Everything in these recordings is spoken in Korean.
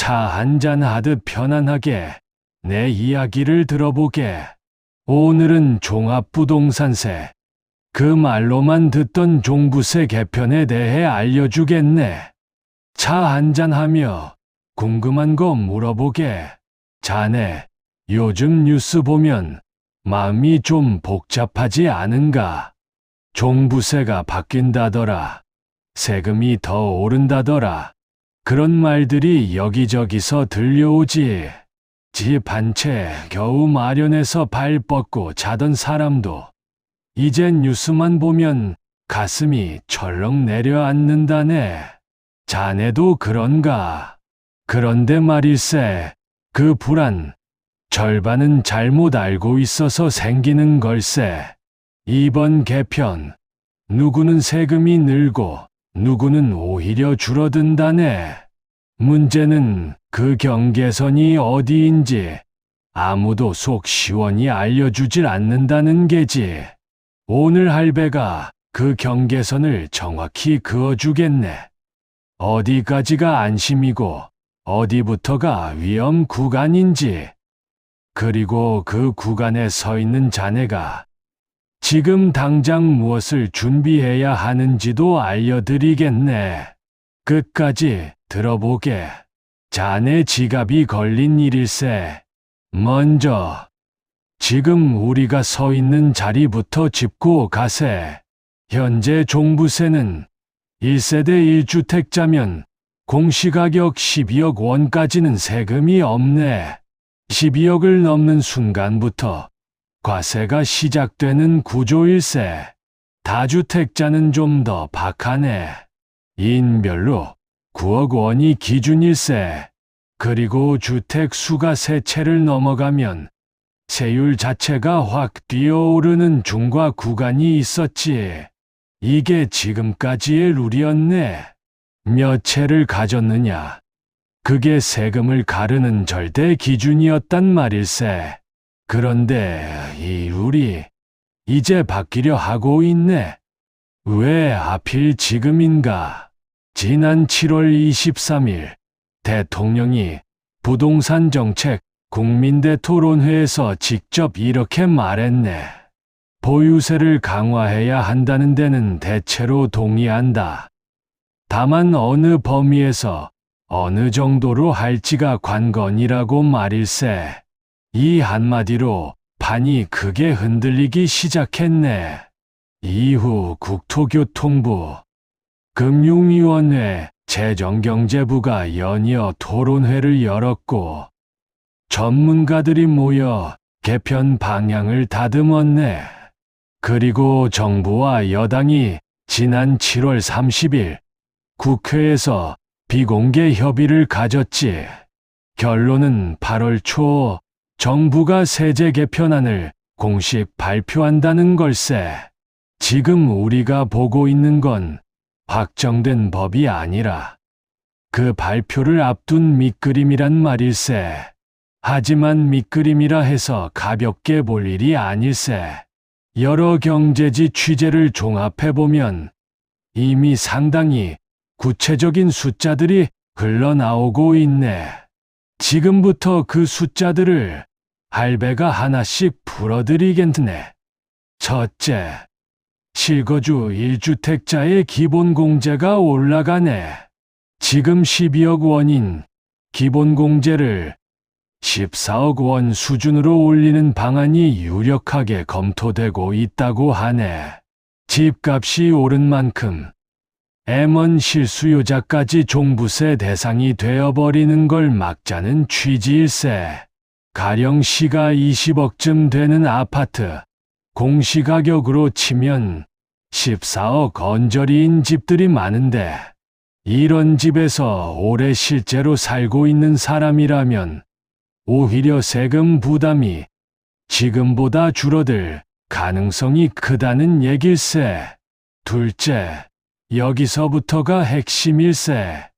차 한잔 하듯 편안하게 내 이야기를 들어보게. 오늘은 종합부동산세, 그 말로만 듣던 종부세 개편에 대해 알려주겠네. 차 한잔하며 궁금한 거 물어보게. 자네, 요즘 뉴스 보면 마음이 좀 복잡하지 않은가? 종부세가 바뀐다더라. 세금이 더 오른다더라. 그런 말들이 여기저기서 들려오지. 집 한 채 겨우 마련해서 발 뻗고 자던 사람도 이젠 뉴스만 보면 가슴이 철렁 내려앉는다네. 자네도 그런가? 그런데 말일세, 그 불안, 절반은 잘못 알고 있어서 생기는 걸세. 이번 개편, 누구는 세금이 늘고 누구는 오히려 줄어든다네. 문제는 그 경계선이 어디인지 아무도 속 시원히 알려주질 않는다는 게지. 오늘 할배가 그 경계선을 정확히 그어주겠네. 어디까지가 안심이고 어디부터가 위험 구간인지. 그리고 그 구간에 서 있는 자네가 지금 당장 무엇을 준비해야 하는지도 알려드리겠네. 끝까지 들어보게. 자네 지갑이 걸린 일일세. 먼저, 지금 우리가 서 있는 자리부터 짚고 가세. 현재 종부세는 1세대 1주택자면 공시가격 12억 원까지는 세금이 없네. 12억을 넘는 순간부터 과세가 시작되는 구조일세. 다주택자는 좀 더 박하네. 인별로 9억 원이 기준일세. 그리고 주택 수가 3채를 넘어가면 세율 자체가 확 뛰어오르는 중과 구간이 있었지. 이게 지금까지의 룰이었네. 몇 채를 가졌느냐. 그게 세금을 가르는 절대 기준이었단 말일세. 그런데 이 룰이 이제 바뀌려 하고 있네. 왜 하필 지금인가? 지난 7월 23일 대통령이 부동산 정책 국민대 토론회에서 직접 이렇게 말했네. 보유세를 강화해야 한다는 데는 대체로 동의한다. 다만 어느 범위에서 어느 정도로 할지가 관건이라고 말일세. 이 한마디로 판이 크게 흔들리기 시작했네. 이후 국토교통부, 금융위원회, 재정경제부가 연이어 토론회를 열었고 전문가들이 모여 개편 방향을 다듬었네. 그리고 정부와 여당이 지난 7월 30일 국회에서 비공개 협의를 가졌지. 결론은 8월 초 정부가 세제 개편안을 공식 발표한다는 걸세. 지금 우리가 보고 있는 건 확정된 법이 아니라 그 발표를 앞둔 밑그림이란 말일세. 하지만 밑그림이라 해서 가볍게 볼 일이 아닐세. 여러 경제지 취재를 종합해보면 이미 상당히 구체적인 숫자들이 흘러나오고 있네. 지금부터 그 숫자들을 할배가 하나씩 풀어드리겠네. 첫째, 실거주 1주택자의 기본공제가 올라가네. 지금 12억 원인 기본공제를 14억 원 수준으로 올리는 방안이 유력하게 검토되고 있다고 하네. 집값이 오른 만큼 M1 실수요자까지 종부세 대상이 되어버리는 걸 막자는 취지일세. 가령 시가 20억쯤 되는 아파트, 공시가격으로 치면 14억 언저리인 집들이 많은데 이런 집에서 오래 실제로 살고 있는 사람이라면 오히려 세금 부담이 지금보다 줄어들 가능성이 크다는 얘길세. 둘째, 여기서부터가 핵심일세.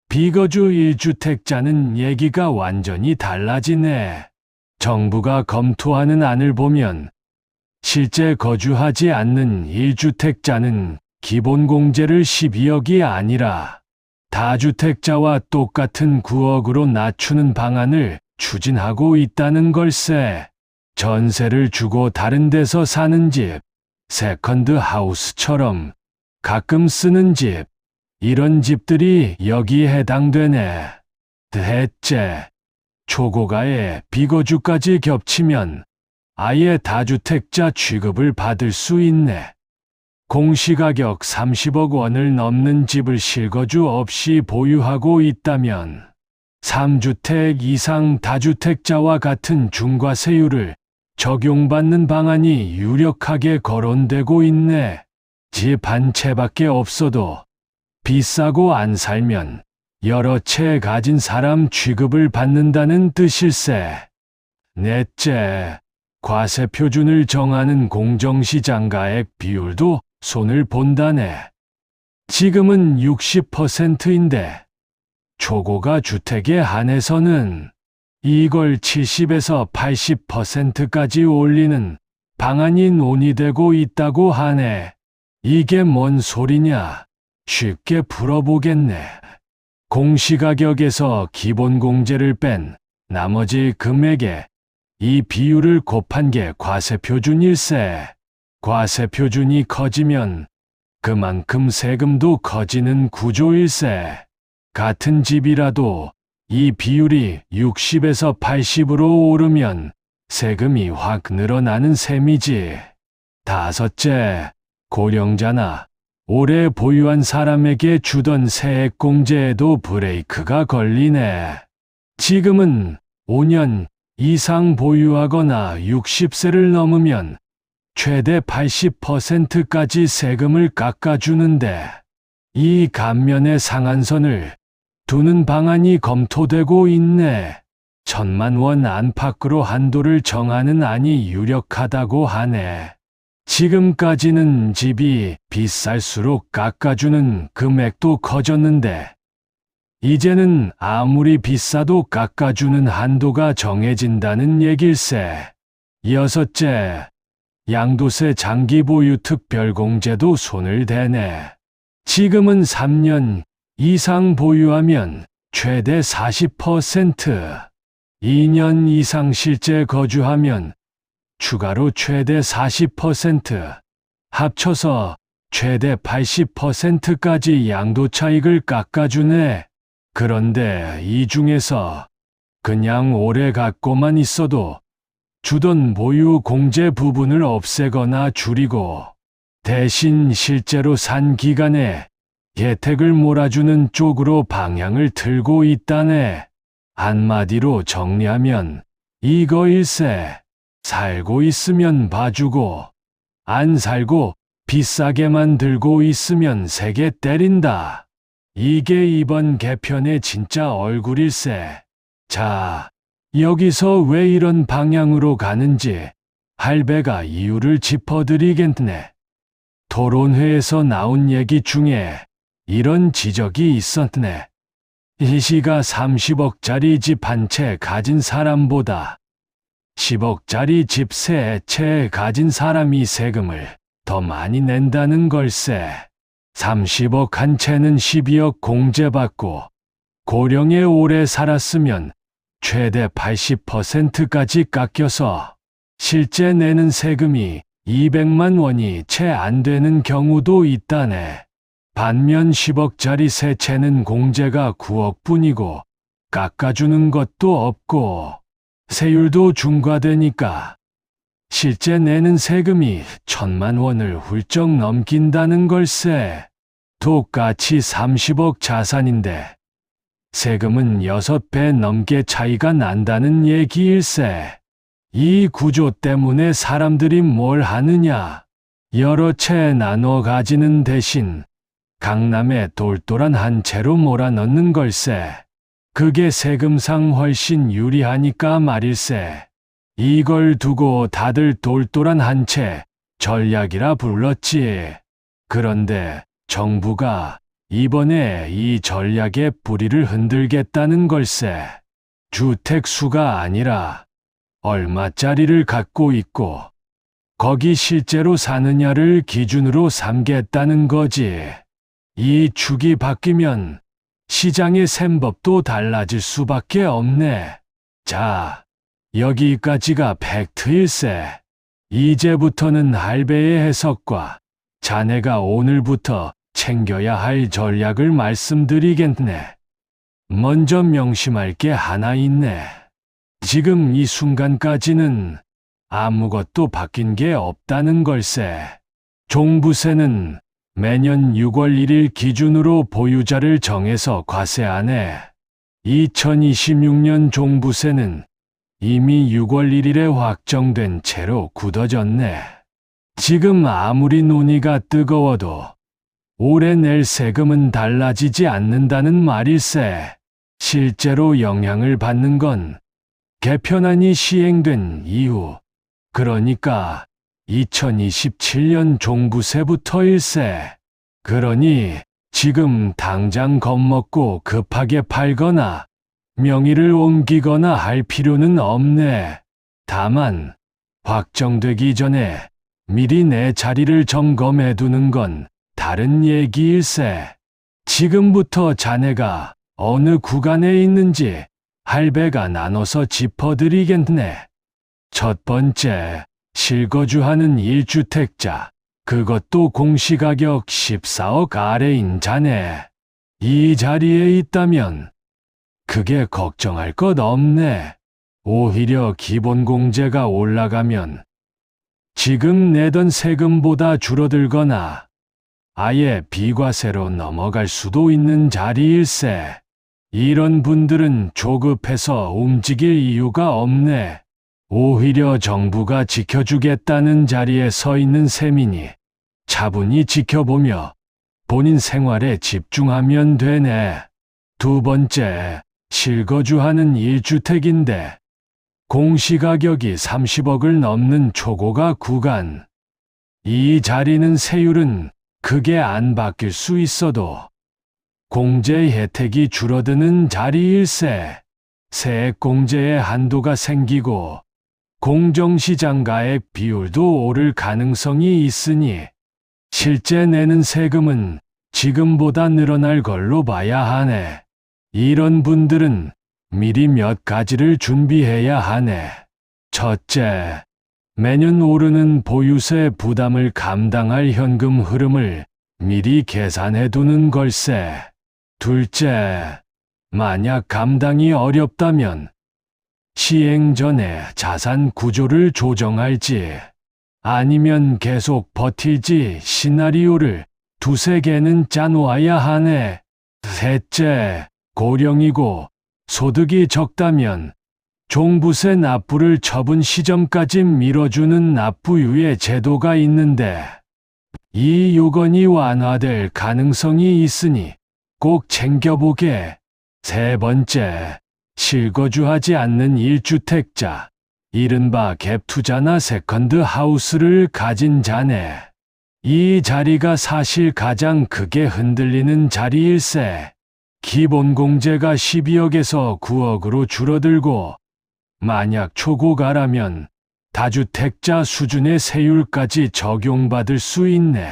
비거주 1주택자는 얘기가 완전히 달라지네. 정부가 검토하는 안을 보면 실제 거주하지 않는 1주택자는 기본공제를 12억이 아니라 다주택자와 똑같은 9억으로 낮추는 방안을 추진하고 있다는 걸세. 전세를 주고 다른 데서 사는 집, 세컨드 하우스처럼 가끔 쓰는 집, 이런 집들이 여기에 해당되네. 대체 초고가의 비거주까지 겹치면 아예 다주택자 취급을 받을 수 있네. 공시가격 30억 원을 넘는 집을 실거주 없이 보유하고 있다면 3주택 이상 다주택자와 같은 중과세율을 적용받는 방안이 유력하게 거론되고 있네. 집 한 채밖에 없어도 비싸고 안 살면 여러 채 가진 사람 취급을 받는다는 뜻일세. 넷째, 과세 표준을 정하는 공정시장가액 비율도 손을 본다네. 지금은 60%인데 초고가 주택에 한해서는 이걸 70에서 80%까지 올리는 방안이 논의되고 있다고 하네. 이게 뭔 소리냐? 쉽게 풀어보겠네. 공시가격에서 기본공제를 뺀 나머지 금액에 이 비율을 곱한 게 과세표준일세. 과세표준이 커지면 그만큼 세금도 커지는 구조일세. 같은 집이라도 이 비율이 60에서 80으로 오르면 세금이 확 늘어나는 셈이지. 다섯째, 고령자나 오래 보유한 사람에게 주던 세액공제에도 브레이크가 걸리네. 지금은 5년 이상 보유하거나 60세를 넘으면 최대 80%까지 세금을 깎아주는데 이 감면의 상한선을 두는 방안이 검토되고 있네. 1,000만 원 안팎으로 한도를 정하는 안이 유력하다고 하네. 지금까지는 집이 비쌀수록 깎아주는 금액도 커졌는데 이제는 아무리 비싸도 깎아주는 한도가 정해진다는 얘길세. 여섯째, 양도세 장기보유 특별공제도 손을 대네. 지금은 3년 이상 보유하면 최대 40%, 2년 이상 실제 거주하면 추가로 최대 40%, 합쳐서 최대 80%까지 양도 차익을 깎아주네. 그런데 이 중에서 그냥 오래 갖고만 있어도 주던 보유 공제 부분을 없애거나 줄이고 대신 실제로 산 기간에 혜택을 몰아주는 쪽으로 방향을 틀고 있다네. 한마디로 정리하면 이거일세. 살고 있으면 봐주고 안 살고 비싸게만 들고 있으면 세게 때린다. 이게 이번 개편의 진짜 얼굴일세. 자, 여기서 왜 이런 방향으로 가는지 할배가 이유를 짚어드리겠네. 토론회에서 나온 얘기 중에 이런 지적이 있었네. 이 시가 30억짜리 집 한 채 가진 사람보다 10억짜리 집 세 채 가진 사람이 세금을 더 많이 낸다는 걸세. 30억 한 채는 12억 공제받고 고령에 오래 살았으면 최대 80%까지 깎여서 실제 내는 세금이 200만 원이 채 안 되는 경우도 있다네. 반면 10억짜리 세 채는 공제가 9억뿐이고 깎아주는 것도 없고 세율도 중과되니까 실제 내는 세금이 1,000만 원을 훌쩍 넘긴다는 걸세. 똑같이 30억 자산인데 세금은 6배 넘게 차이가 난다는 얘기일세. 이 구조 때문에 사람들이 뭘 하느냐. 여러 채 나눠 가지는 대신 강남에 똘똘한 한 채로 몰아넣는 걸세. 그게 세금상 훨씬 유리하니까 말일세. 이걸 두고 다들 똘똘한 한 채 전략이라 불렀지. 그런데 정부가 이번에 이 전략의 뿌리를 흔들겠다는 걸세. 주택 수가 아니라 얼마짜리를 갖고 있고 거기 실제로 사느냐를 기준으로 삼겠다는 거지. 이 축이 바뀌면 시장의 셈법도 달라질 수밖에 없네. 자, 여기까지가 팩트일세. 이제부터는 할배의 해석과 자네가 오늘부터 챙겨야 할 전략을 말씀드리겠네. 먼저 명심할 게 하나 있네. 지금 이 순간까지는 아무것도 바뀐 게 없다는 걸세. 종부세는 매년 6월 1일 기준으로 보유자를 정해서 과세하네. 2026년 종부세는 이미 6월 1일에 확정된 채로 굳어졌네. 지금 아무리 논의가 뜨거워도 올해 낼 세금은 달라지지 않는다는 말일세. 실제로 영향을 받는 건 개편안이 시행된 이후, 그러니까 2027년 종부세부터일세. 그러니 지금 당장 겁먹고 급하게 팔거나 명의를 옮기거나 할 필요는 없네. 다만 확정되기 전에 미리 내 자리를 점검해 두는 건 다른 얘기일세. 지금부터 자네가 어느 구간에 있는지 할배가 나눠서 짚어드리겠네. 첫 번째, 실거주하는 1주택자, 그것도 공시가격 14억 아래인 자네. 이 자리에 있다면 그게 걱정할 것 없네. 오히려 기본공제가 올라가면 지금 내던 세금보다 줄어들거나 아예 비과세로 넘어갈 수도 있는 자리일세. 이런 분들은 조급해서 움직일 이유가 없네. 오히려 정부가 지켜주겠다는 자리에 서 있는 셈이니 차분히 지켜보며 본인 생활에 집중하면 되네. 두 번째, 실거주하는 1주택인데 공시가격이 30억을 넘는 초고가 구간. 이 자리는 세율은 크게 안 바뀔 수 있어도 공제 혜택이 줄어드는 자리일세. 세액공제의 한도가 생기고 공정시장 가액 비율도 오를 가능성이 있으니 실제 내는 세금은 지금보다 늘어날 걸로 봐야 하네. 이런 분들은 미리 몇 가지를 준비해야 하네. 첫째, 매년 오르는 보유세 부담을 감당할 현금 흐름을 미리 계산해 두는 걸세. 둘째, 만약 감당이 어렵다면 시행 전에 자산 구조를 조정할지 아니면 계속 버틸지 시나리오를 두세 개는 짜놓아야 하네. 셋째, 고령이고 소득이 적다면 종부세 납부를 처분 시점까지 미뤄주는 납부유예 제도가 있는데 이 요건이 완화될 가능성이 있으니 꼭 챙겨보게. 세 번째, 실거주하지 않는 1주택자, 이른바 갭투자나 세컨드 하우스를 가진 자네. 이 자리가 사실 가장 크게 흔들리는 자리일세. 기본공제가 12억에서 9억으로 줄어들고 만약 초고가라면 다주택자 수준의 세율까지 적용받을 수 있네.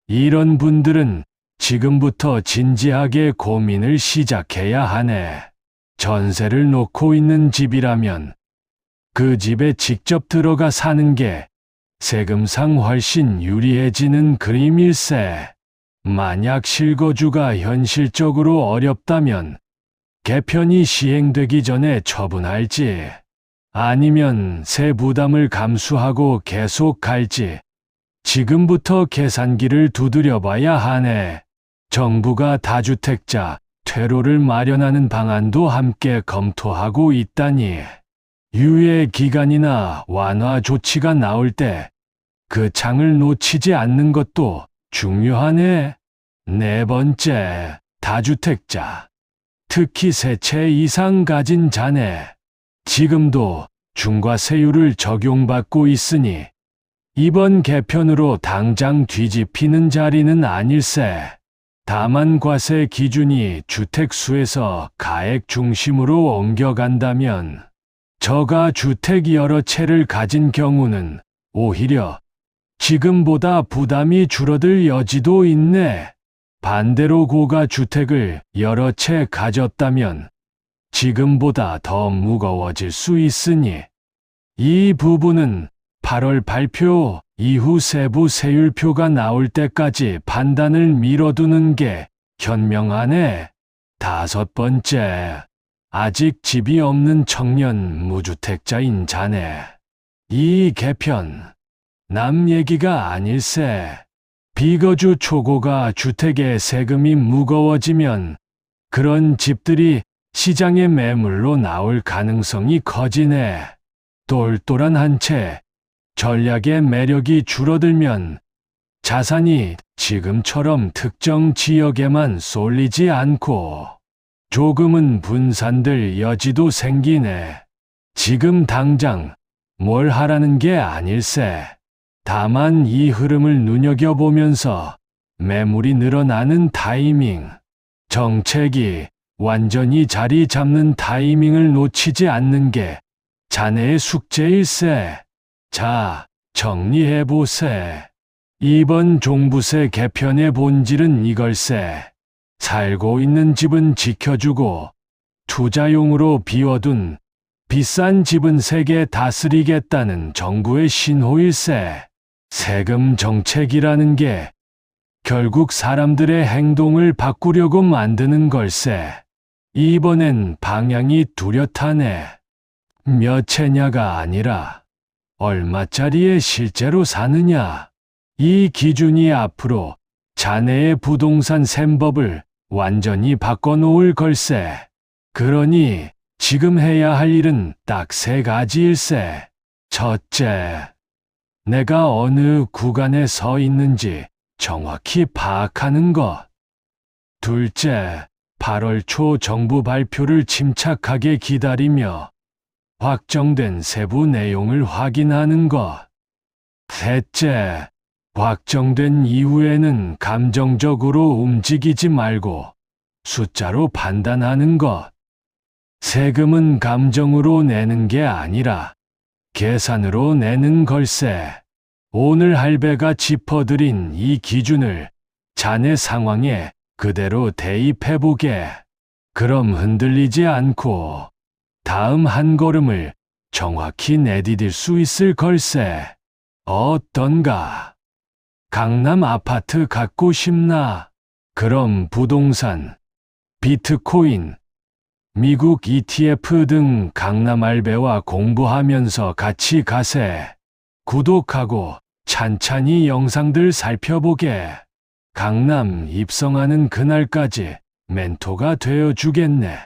이런 분들은 지금부터 진지하게 고민을 시작해야 하네. 전세를 놓고 있는 집이라면 그 집에 직접 들어가 사는 게 세금상 훨씬 유리해지는 그림일세. 만약 실거주가 현실적으로 어렵다면 개편이 시행되기 전에 처분할지 아니면 세 부담을 감수하고 계속 갈지 지금부터 계산기를 두드려봐야 하네. 정부가 다주택자 퇴로를 마련하는 방안도 함께 검토하고 있다니 유예 기간이나 완화 조치가 나올 때 그 창을 놓치지 않는 것도 중요하네. 네 번째, 다주택자. 특히 세 채 이상 가진 자네. 지금도 중과세율을 적용받고 있으니 이번 개편으로 당장 뒤집히는 자리는 아닐세. 다만 과세 기준이 주택수에서 가액 중심으로 옮겨간다면 저가 주택 여러 채를 가진 경우는 오히려 지금보다 부담이 줄어들 여지도 있네. 반대로 고가 주택을 여러 채 가졌다면 지금보다 더 무거워질 수 있으니 이 부분은 8월 발표 이후 세부 세율표가 나올 때까지 판단을 미뤄두는 게 현명하네. 5번째, 아직 집이 없는 청년 무주택자인 자네. 이 개편, 남 얘기가 아닐세. 비거주 초고가 주택의 세금이 무거워지면 그런 집들이 시장의 매물로 나올 가능성이 커지네. 똘똘한 한 채, 전략의 매력이 줄어들면 자산이 지금처럼 특정 지역에만 쏠리지 않고 조금은 분산될 여지도 생기네. 지금 당장 뭘 하라는 게 아닐세. 다만 이 흐름을 눈여겨보면서 매물이 늘어나는 타이밍, 정책이 완전히 자리 잡는 타이밍을 놓치지 않는 게 자네의 숙제일세. 자, 정리해보세. 이번 종부세 개편의 본질은 이걸세. 살고 있는 집은 지켜주고 투자용으로 비워둔 비싼 집은 세게 다스리겠다는 정부의 신호일세. 세금 정책이라는 게 결국 사람들의 행동을 바꾸려고 만드는 걸세. 이번엔 방향이 뚜렷하네. 몇 채냐가 아니라 얼마짜리에 실제로 사느냐. 이 기준이 앞으로 자네의 부동산 셈법을 완전히 바꿔놓을 걸세. 그러니 지금 해야 할 일은 딱 3가지일세. 첫째, 내가 어느 구간에 서 있는지 정확히 파악하는 것. 둘째, 8월 초 정부 발표를 침착하게 기다리며 확정된 세부 내용을 확인하는 것. 셋째, 확정된 이후에는 감정적으로 움직이지 말고 숫자로 판단하는 것. 세금은 감정으로 내는 게 아니라 계산으로 내는 걸세. 오늘 할배가 짚어드린 이 기준을 자네 상황에 그대로 대입해보게. 그럼 흔들리지 않고 다음 한 걸음을 정확히 내디딜 수 있을 걸세. 어떤가? 강남 아파트 갖고 싶나? 그럼 부동산, 비트코인, 미국 ETF 등 강남 알베와 공부하면서 같이 가세. 구독하고 찬찬히 영상들 살펴보게. 강남 입성하는 그날까지 멘토가 되어주겠네.